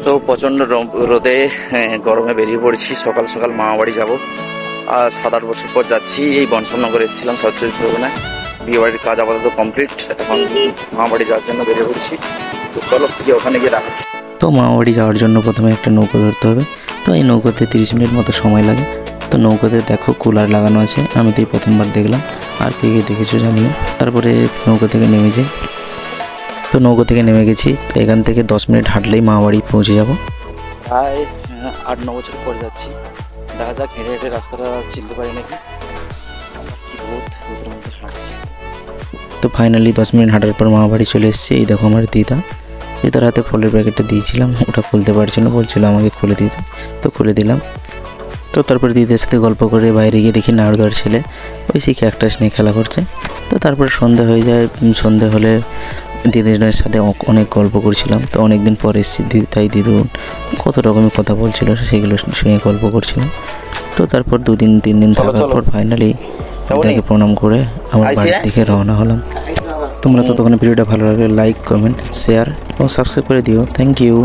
তো প্রচণ্ড রোদে গরমে বেরিয়ে পড়েছি, সকাল সকাল মামা বাড়ি যাবো। আর 7-8 বছর পর যাচ্ছি। এই বনসমনগর এসেছিলাম সাউথ চব্বিশ পরগনায়, বিয়ে বাড়ির কাজ আপাতত কমপ্লিট। এখন মামা বাড়ি যাওয়ার জন্য বেরিয়ে পড়েছি। তো চলো গিয়ে ওখানে গিয়ে রাখাচ্ছি। তো মামা বাড়ি যাওয়ার জন্য প্রথমে একটা নৌকো ধরতে হবে। তো এই নৌকোতে 30 মিনিট মতো সময় লাগে। তো নৌকোতে দেখো কুলার লাগানো আছে, আমি তো এই প্রথমবার দেখলাম, আর কে কে দেখেছো জানিও। তারপরে নৌকো থেকে নেমে যাই। তো নৌকো থেকে নেমে গেছি। তো এখান থেকে 10 মিনিট হাঁটলেই মামা বাড়ি পৌঁছে যাব। প্রায় 8-9 বছর পর যাচ্ছি। দেখা যাক হেঁটে হেঁটে রাস্তাটা চিনতে পারি নাকি। কি রোদের মধ্যে হাঁটছি। তো ফাইনালি 10 মিনিট হাঁটার পর মামা বাড়ি চলে এসেছি। এই দেখো আমার দিদার হাতে ফলের প্যাকেটটা দিয়েছিলাম, ওটা খুলতে পারছিল, বলছিল আমাকে খুলে দিতে। তো খুলে দিলাম। তো তারপরে দিদির সাথে গল্প করে বাইরে গিয়ে দেখি নাড়ুদার ছেলে ওই সেই ক্যাকটাস নিয়ে খেলা করছে। তো তারপরে সন্ধে হয়ে যায়। সন্ধে হলে দিদির সাথে অনেক গল্প করছিলাম। তো অনেক দিন পরে এসেছি, তাই দিদু কত রকমের কথা বলছিল, সেগুলো শুনে গল্প করছিলাম। তো তারপর 2-3 দিন থাকার পর ফাইনালি তাকে প্রণাম করে আমার বাড়ির দিকে রওনা হলাম। তোমরা ততক্ষণে ভিডিওটা ভালো লাগলে লাইক, কমেন্ট, শেয়ার ও সাবস্ক্রাইব করে দিও। Thank you.